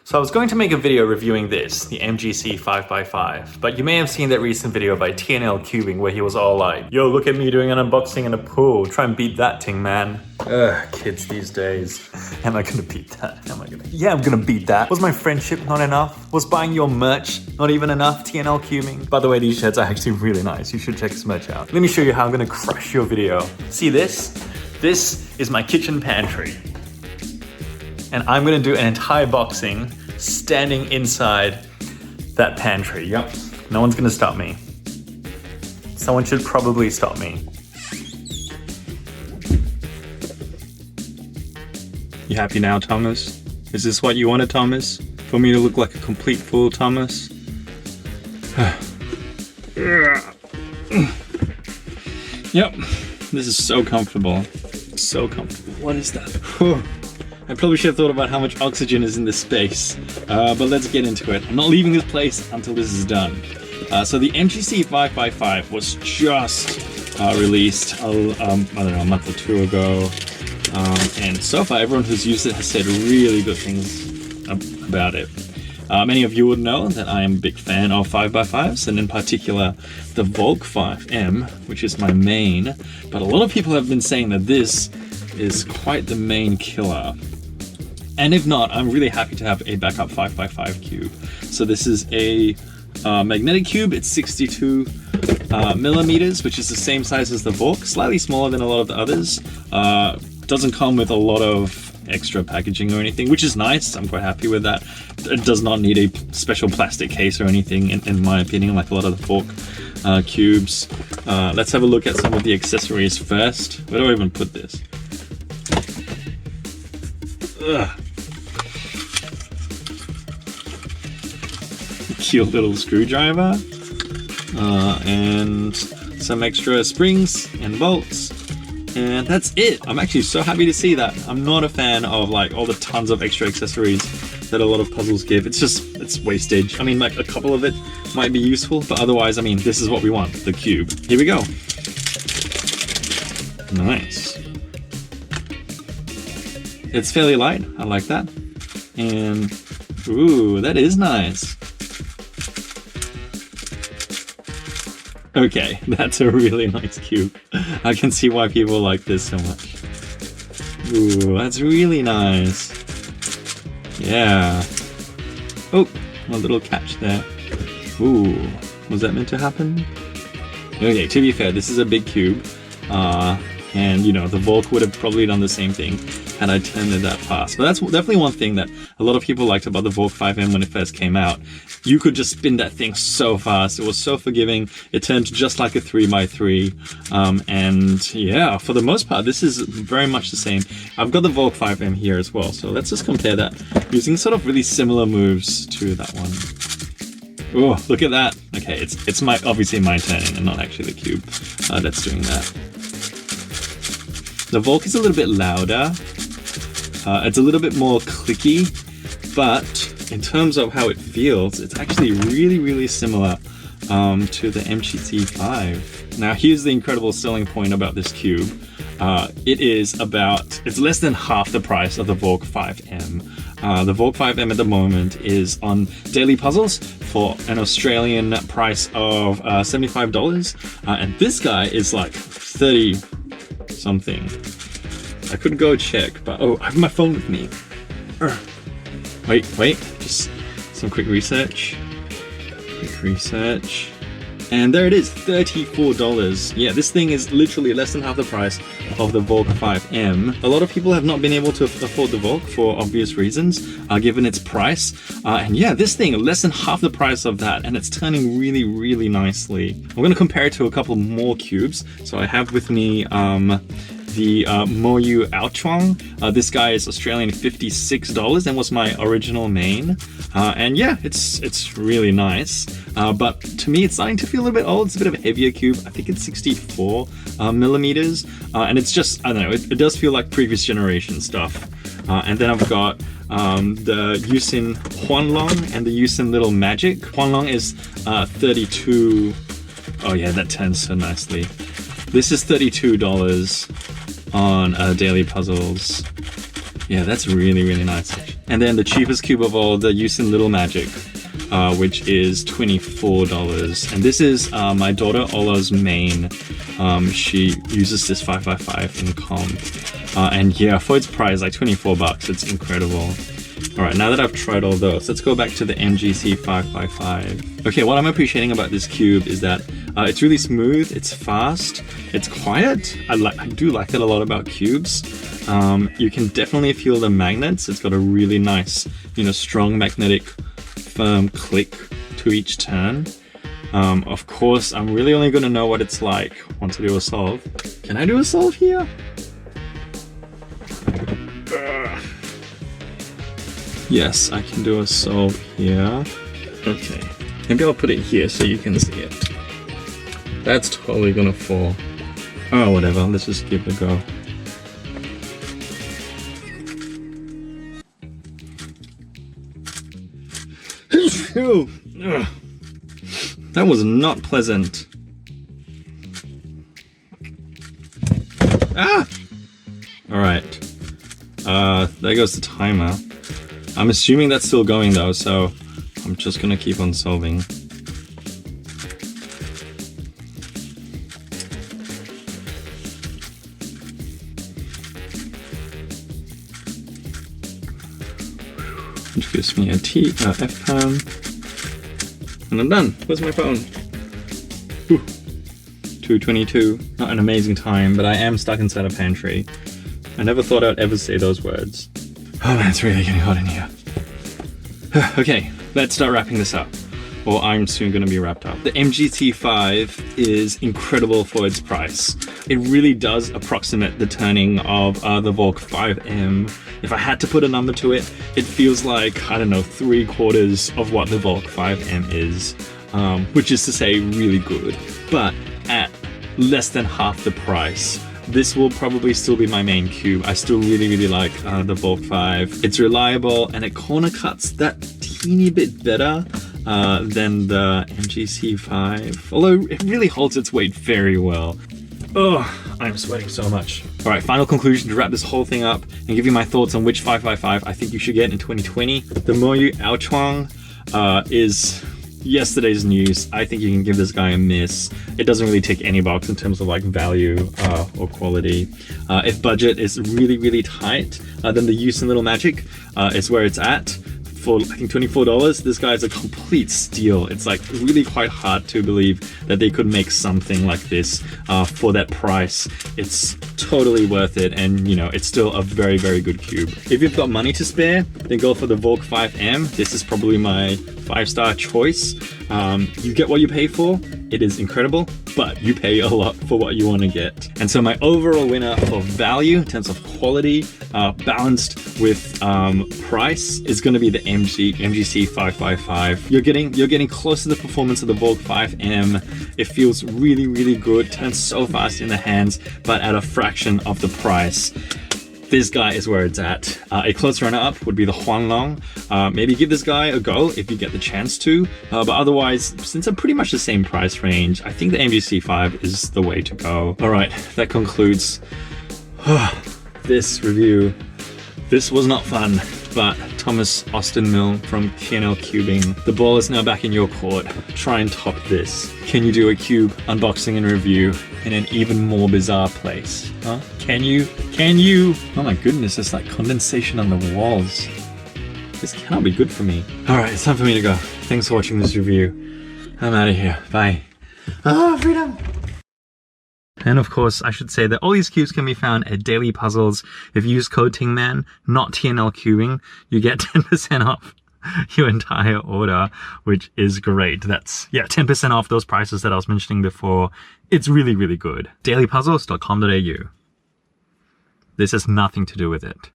So I was going to make a video reviewing this, the MGC 5x5, but you may have seen that recent video by TNL Cubing where he was all like, yo, look at me doing an unboxing in a pool, try and beat that thing, man. Ugh, kids these days. Am I gonna beat that? Yeah, I'm gonna beat that. Was my friendship not enough? Was buying your merch not even enough, TNL Cubing? By the way, these shirts are actually really nice. You should check his merch out. Let me show you how I'm gonna crush your video. See this? This is my kitchen pantry. And I'm gonna do an entire boxing standing inside that pantry. Yep, no one's gonna stop me. Someone should probably stop me. You happy now, Thomas? Is this what you wanted, Thomas? For me to look like a complete fool, Thomas? Yep, this is so comfortable. So comfortable. What is that? I probably should have thought about how much oxygen is in this space, but let's get into it. I'm not leaving this place until this is done. So the MGC 5x5 was just released, I don't know, a month or two ago. And so far, everyone who's used it has said really good things about it. Many of you would know that I am a big fan of 5x5s, and in particular, the Volk 5M, which is my main. But a lot of people have been saying that this is quite the main killer. And if not, I'm really happy to have a backup 5x5 cube. So this is a magnetic cube. It's 62 millimeters, which is the same size as the Volk, slightly smaller than a lot of the others. Doesn't come with a lot of extra packaging or anything, which is nice. I'm quite happy with that. It does not need a special plastic case or anything, in my opinion, like a lot of the Volk cubes. Let's have a look at some of the accessories first. Where do I even put this? Ugh. Cute little screwdriver, and some extra springs and bolts, and that's it. I'm actually so happy to see that. I'm not a fan of like all the tons of extra accessories that a lot of puzzles give. It's wastage. I mean, like a couple of it might be useful, but otherwise, I mean, this is what we want, the cube. Here we go. Nice. It's fairly light, I like that. And, ooh, that is nice. Okay, that's a really nice cube. I can see why people like this so much. Ooh, that's really nice. Yeah. Oh, a little catch there. Ooh, was that meant to happen? Okay, to be fair, this is a big cube. And, you know, the Volk would have probably done the same thing had I turned it that fast. But that's definitely one thing that a lot of people liked about the Volk 5M when it first came out. You could just spin that thing so fast. It was so forgiving. It turned just like a 3x3. And yeah, for the most part, this is very much the same. I've got the Volk 5M here as well. So let's just compare that using sort of really similar moves to that one. Oh, look at that. Okay, it's obviously my turning and not actually the cube that's doing that. The Volk is a little bit louder. It's a little bit more clicky, but in terms of how it feels, it's actually really, really similar to the MGC 5. Now, here's the incredible selling point about this cube. It's less than half the price of the Volk 5M. The Volk 5M at the moment is on Daily Puzzles for an Australian price of $75, and this guy is like 30 something. I could go check, but oh, I have my phone with me. Wait, just some quick research. And there it is, $34. Yeah, this thing is literally less than half the price of the Volk 5M. A lot of people have not been able to afford the Volk for obvious reasons, given its price. And yeah, this thing, less than half the price of that, and it's turning really, really nicely. I'm going to compare it to a couple more cubes. So I have with me the Moyu Aochuang. This guy is Australian $56 and was my original main. And yeah, it's really nice. But to me, it's starting to feel a little bit old. It's a bit of a heavier cube. I think it's 64 millimeters. And it's just, I don't know, it does feel like previous generation stuff. And then I've got the Yusin Huanlong and the Yusin Little Magic. Huanlong is 32. Oh yeah, that turns so nicely. This is $32 on Daily Puzzles. Yeah, that's really, really nice. And then the cheapest cube of all, the Houston Little Magic, which is $24. And this is my daughter Ola's main. She uses this 5x5 in comp. And yeah, for its price, like 24 bucks, it's incredible. All right, now that I've tried all those, let's go back to the MGC 5x5. Okay, what I'm appreciating about this cube is that it's really smooth, it's fast, it's quiet. I do like that a lot about cubes. You can definitely feel the magnets. It's got a really nice, strong magnetic, firm click to each turn. Of course, I'm really only going to know what it's like once I do a solve. Can I do a solve here? Yes, I can do a solve here. Okay, maybe I'll put it here so you can see it. That's totally gonna fall. Oh, whatever, let's just give it a go. That was not pleasant. Ah! Alright. There goes the timer. I'm assuming that's still going though, so I'm just gonna keep on solving. Which gives me a F pound. And I'm done. Where's my phone? Whew. 2:22. Not an amazing time, but I am stuck inside a pantry. I never thought I'd ever say those words. Oh man, it's really getting hot in here. Okay, let's start wrapping this up. Or I'm soon going to be wrapped up. The MGC 5 is incredible for its price. It really does approximate the turning of the Volk 5M. If I had to put a number to it, it feels like, I don't know, 3/4 of what the Volk 5M is. Which is to say really good. But at less than half the price, this will probably still be my main cube. I still really like the Volk 5. It's reliable and it corner cuts that teeny bit better than the MGC 5. Although it really holds its weight very well. Oh, I'm sweating so much. All right, final conclusion to wrap this whole thing up and give you my thoughts on which 5x5 I think you should get in 2020. The Moyu Aochuang is yesterday's news. I think you can give this guy a miss. It doesn't really tick any box in terms of like value or quality. If budget is really tight, then the Houston Little Magic is where it's at. For I think $24, this guy is a complete steal. It's like really quite hard to believe that they could make something like this for that price. It's totally worth it, and it's still a very good cube. If you've got money to spare, then go for the Volk 5M. This is probably my 5-star choice. You get what you pay for. It is incredible, but you pay a lot for what you want to get. And so my overall winner for value in terms of quality, balanced with price, is going to be the MGC 5x5. You're getting close to the performance of the Volk 5M. It feels really good, turns so fast in the hands, but at a fraction of the price. This guy is where it's at. A close runner-up would be the Huanglong. Maybe give this guy a go if you get the chance to. But otherwise, since they're pretty much the same price range, I think the MGC 5 is the way to go. All right, that concludes this review. This was not fun, but Thomas Austin Mill from TNL Cubing, the ball is now back in your court. Try and top this. Can you do a cube unboxing and review in an even more bizarre place? Huh? Can you? Can you? Oh my goodness, there's like condensation on the walls. This cannot be good for me. All right, it's time for me to go. Thanks for watching this review. I'm out of here. Bye. Freedom! And of course, I should say that all these cubes can be found at Daily Puzzles. If you use code TINGMAN, not TNL Cubing, you get 10% off your entire order, which is great. That's, 10% off those prices that I was mentioning before. It's really good. dailypuzzles.com.au. This has nothing to do with it.